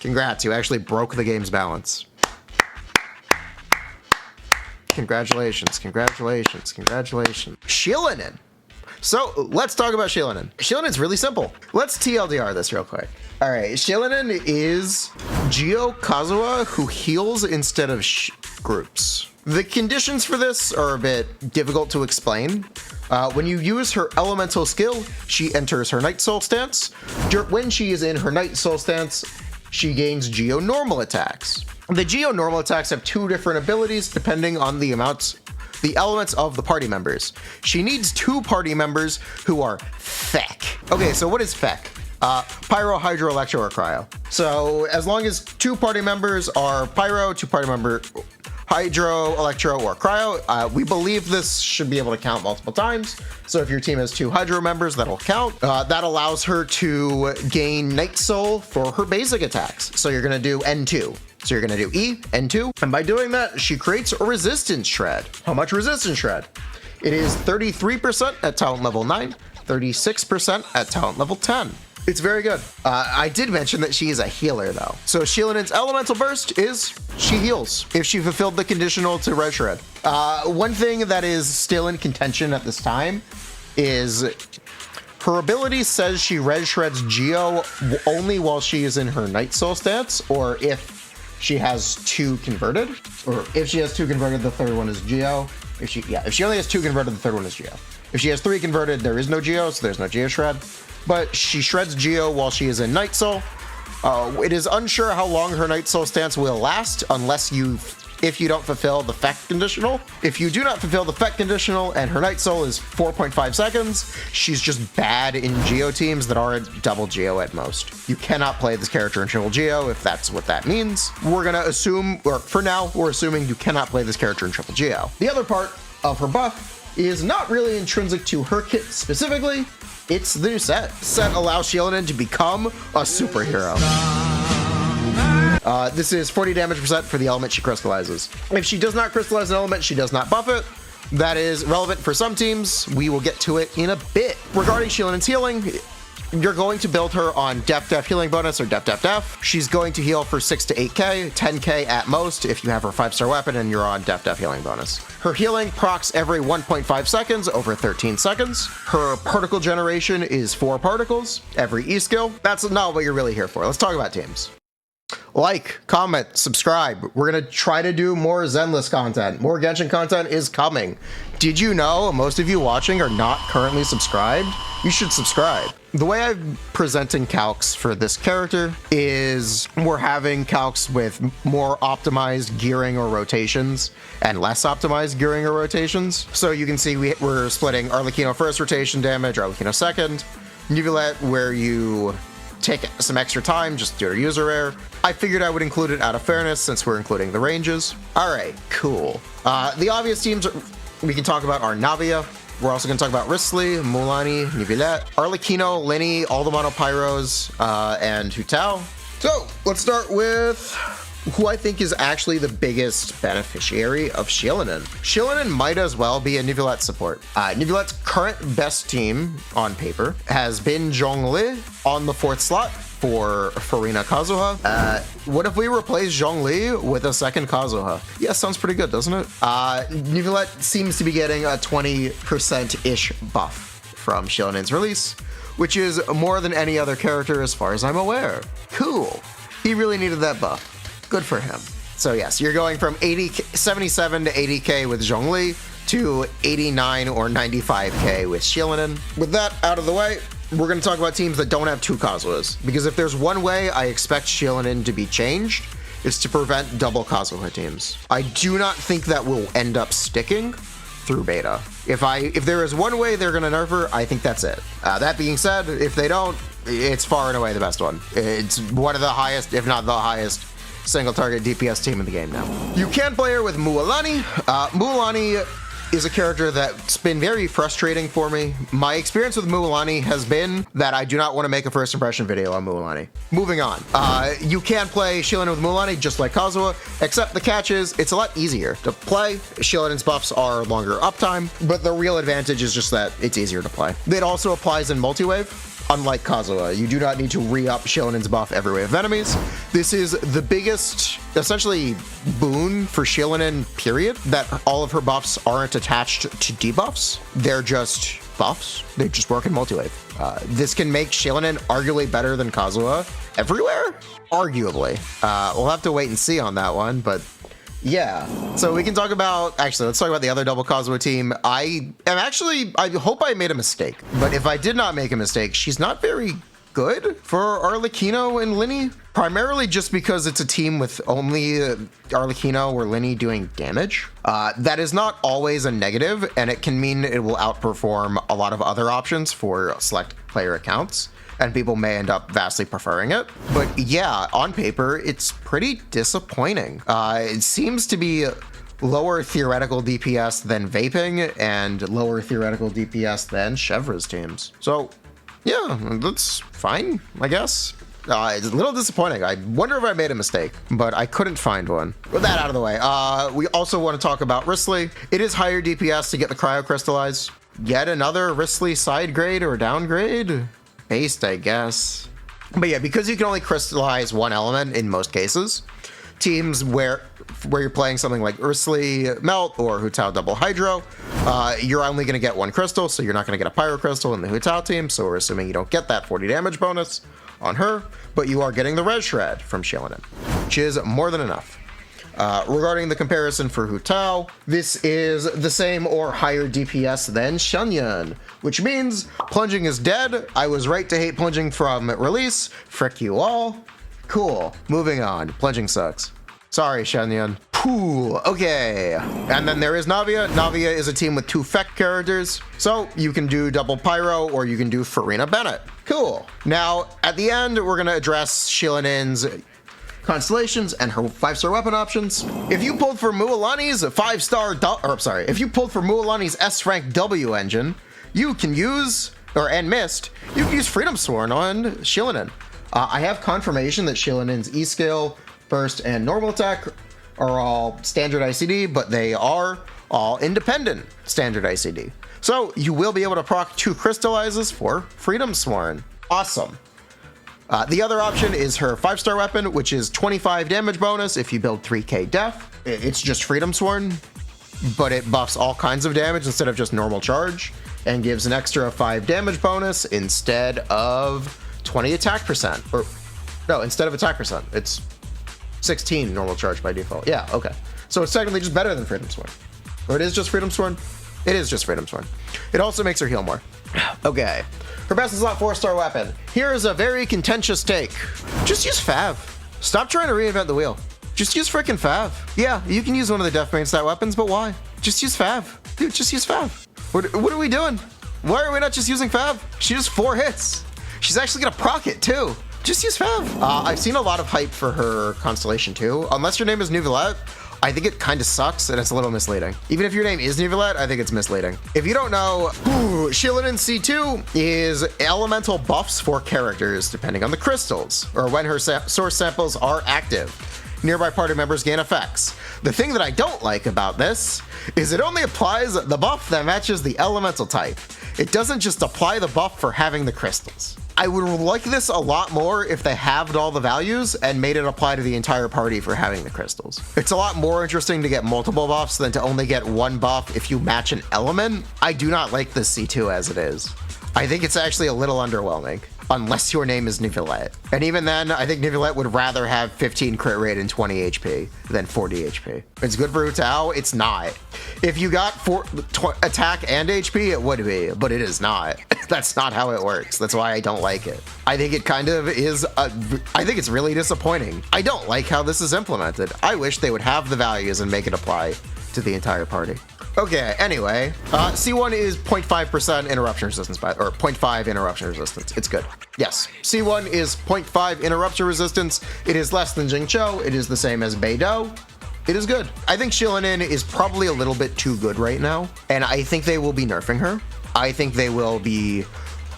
Congrats, you actually broke the game's balance. Congratulations, congratulations, congratulations. Xilonen. So let's talk about Xilonen. Xilonen's really simple. Let's TLDR this real quick. All right, Xilonen is Geo Kazuha who heals instead of groups. The conditions for this are a bit difficult to explain. When you use her elemental skill, she enters her Night Soul stance. When she is in her Night Soul stance, she gains Geo normal attacks. The Geo normal attacks have two different abilities depending on the elements of the party members. She needs two party members who are Feck. Okay, so what is Feck? Pyro, Hydro, Electro, or Cryo. So as long as two party members are Pyro, two party member Hydro, Electro, or Cryo, we believe this should be able to count multiple times. So if your team has two Hydro members, that'll count. That allows her to gain Night Soul for her basic attacks. So you're gonna do N2. So you're gonna do E, N2, and by doing that, she creates a resistance shred. How much resistance shred? It is 33% at talent level 9, 36% at talent level 10. It's very good. I did mention that she is a healer though. So Xilonen's elemental burst is she heals if she fulfilled the conditional to res shred. One thing that is still in contention at this time is her ability says she res shreds Geo only while she is in her Night Soul stance, or if she has two converted, or if she has two converted, the third one is Geo. If she only has two converted, the third one is Geo. If she has three converted, there is no Geo, so there's no Geo shred. But she shreds Geo while she is in Night Soul. It is unsure how long her Night Soul stance will last if you don't fulfill the Feck conditional. If you do not fulfill the Feck conditional and her Night Soul is 4.5 seconds, she's just bad in Geo teams that are at double Geo at most. You cannot play this character in triple Geo if that's what that means. We're gonna assume, or for now, we're assuming you cannot play this character in triple Geo. The other part of her buff is not really intrinsic to her kit specifically. It's the new set. Set allows Xilonen to become a superhero. This is 40 damage % for the element she crystallizes. If she does not crystallize an element, she does not buff it. That is relevant for some teams. We will get to it in a bit. Regarding Xilonen's healing, you're going to build her on Def healing bonus or Def. She's going to heal for 6 to 8k, 10k at most if you have her 5-star weapon and you're on Def healing bonus. Her healing procs every 1.5 seconds over 13 seconds. Her particle generation is 4 particles every E skill. That's not what you're really here for. Let's talk about teams. Like, comment, subscribe. We're gonna try to do more Zenless content. More Genshin content is coming. Did you know most of you watching are not currently subscribed? You should subscribe. The way I'm presenting calcs for this character is we're having calcs with more optimized gearing or rotations and less optimized gearing or rotations. So you can see we're splitting Arlecchino first rotation damage, Arlecchino second, Neuvillette where you take some extra time just due to user error. I figured I would include it out of fairness since we're including the ranges. All right, cool. The obvious teams we can talk about are Navia. We're also going to talk about Risley, Mulaney, Neuvillette, Arlecchino, Lenny, all the Monopyros, and Hu Tao. So let's start with who I think is actually the biggest beneficiary of Xilonen. Xilonen might as well be a Neuvillette support. Neuvillette's current best team on paper has been Zhongli on the 4th slot for Farina Kazuha. What if we replace Zhongli with a second Kazuha? Yeah, sounds pretty good, doesn't it? Neuvillette seems to be getting a 20%-ish buff from Xilonen's release, which is more than any other character as far as I'm aware. Cool. He really needed that buff. Good for him. So yes, you're going from 77 to 80k with Zhongli to 89 or 95k with Xilonen. With that out of the way, we're going to talk about teams that don't have two Kazuhas, because if there's one way I expect Xilonen to be changed, it's to prevent double Kazuha teams. I do not think that will end up sticking through beta. If there is one way they're going to nerf her, I think that's it. That being said, if they don't, it's far and away the best one. It's one of the highest, if not the highest, single target DPS team in the game now. You can play her with Mulaney. Mulaney is a character that's been very frustrating for me. My experience with Mulaney has been that I do not want to make a first impression video on Mulaney. Moving on. You can play Xilonen with Mulaney just like Kazuha, except the catch is it's a lot easier to play. Xilonen's buffs are longer uptime, but the real advantage is just that it's easier to play. It also applies in multi-wave. unlike Kazuha. You do not need to re-up Shilonen's buff every wave of enemies. This is the biggest, essentially, boon for Xilonen, period, that all of her buffs aren't attached to debuffs. They're just buffs. They just work in multi-wave. This can make Xilonen arguably better than Kazuha everywhere? Arguably. We'll have to wait and see on that one, but yeah. So we can talk about, actually, let's talk about the other double Kazuha team. I hope I made a mistake, but if I did not make a mistake, she's not very good for Arlecchino and Linny, primarily just because it's a team with only Arlecchino or Linny doing damage. That is not always a negative, and it can mean it will outperform a lot of other options for select player accounts, and people may end up vastly preferring it. But yeah, on paper, it's pretty disappointing. It seems to be lower theoretical DPS than Vaping and lower theoretical DPS than Chevra's teams. So yeah, that's fine, I guess. It's a little disappointing. I wonder if I made a mistake, but I couldn't find one. With that out of the way, we also want to talk about Wriothesley. It is higher DPS to get the Cryo Crystallize. Yet another Wriothesley side grade or downgrade? Based, I guess. But yeah, because you can only crystallize one element in most cases, teams where you're playing something like Wriothesley Melt or Hu Tao Double Hydro, you're only going to get one crystal, so you're not going to get a Pyro Crystal in the Hu Tao team, so we're assuming you don't get that 40 damage bonus on her, but you are getting the Res Shred from Xilonen, which is more than enough. Regarding the comparison for Hu Tao, this is the same or higher DPS than Shenyan, which means plunging is dead. I was right to hate plunging from release. Frick you all. Cool. Moving on. Plunging sucks. Sorry, Shenyan. Pooh. Okay. And then there is Navia. Navia is a team with 2 Feck characters, so you can do double Pyro or you can do Farina Bennett. Cool. Now, at the end, we're going to address Shilonen's Constellations and her 5-star weapon options. If you pulled for Mualani's 5-star, if you pulled for Mualani's S-rank W engine, you can use, and missed, you can use Freedom Sworn on Xilonen. I have confirmation that Shilonen's E-skill, burst, and normal attack are all standard ICD, but they are all independent standard ICD. So you will be able to proc 2 crystallizes for Freedom Sworn. Awesome. The other option is her 5-star weapon, which is 25 damage bonus if you build 3k def. It's just Freedom Sworn, but it buffs all kinds of damage instead of just normal charge, and gives an extra 5 damage bonus instead of 20 attack percent. Or no, instead of attack percent, it's 16 normal charge by default. Yeah, okay. So it's technically just better than Freedom Sworn. Or it is just Freedom Sworn? It is just Freedom Sworn. It also makes her heal more. Okay. Her best is not 4-star weapon. Here is a very contentious take. Just use Fav. Stop trying to reinvent the wheel. Just use frickin' Fav. Yeah, you can use one of the def main stat weapons, but why? Just use Fav. Dude, just use Fav. What are we doing? Why are we not just using Fav? She does 4 hits. She's actually gonna proc it too. Just use Fav. I've seen a lot of hype for her Constellation too. Unless your name is Neuvillette, I think it kind of sucks and it's a little misleading. Even if your name is Neuvillette, I think it's misleading. If you don't know, Xilonen C2 is elemental buffs for characters depending on the crystals, or when her source samples are active. Nearby party members gain effects. The thing that I don't like about this is it only applies the buff that matches the elemental type. It doesn't just apply the buff for having the crystals. I would like this a lot more if they halved all the values and made it apply to the entire party for having the crystals. It's a lot more interesting to get multiple buffs than to only get one buff if you match an element. I do not like this C2 as it is. I think it's actually a little underwhelming, unless your name is Neuvillette. And even then, I think Neuvillette would rather have 15 crit rate and 20 HP than 40 HP. It's good for Hu Tao, it's not. If you got attack and HP, it would be, but it is not. That's not how it works. That's why I don't like it. I think it kind of is, I think it's really disappointing. I don't like how this is implemented. I wish they would have the values and make it apply to the entire party. Okay, anyway, C1 is 0.5% interruption resistance, or 0.5 interruption resistance. It's good. Yes, C1 is 0.5 interruption resistance. It is less than Jingqiu. It is the same as Beidou. It is good. I think Xilonen is probably a little bit too good right now, and I think they will be nerfing her. I think they will be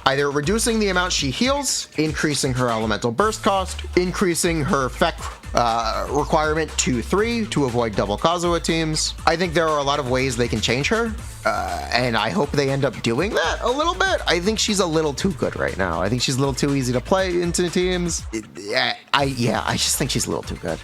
Either reducing the amount she heals, increasing her elemental burst cost, increasing her effect requirement to 3 to avoid double Kazuha teams. I think there are a lot of ways they can change her, and I hope they end up doing that a little bit. I think she's a little too good right now. I think she's a little too easy to play into teams. I just think she's a little too good.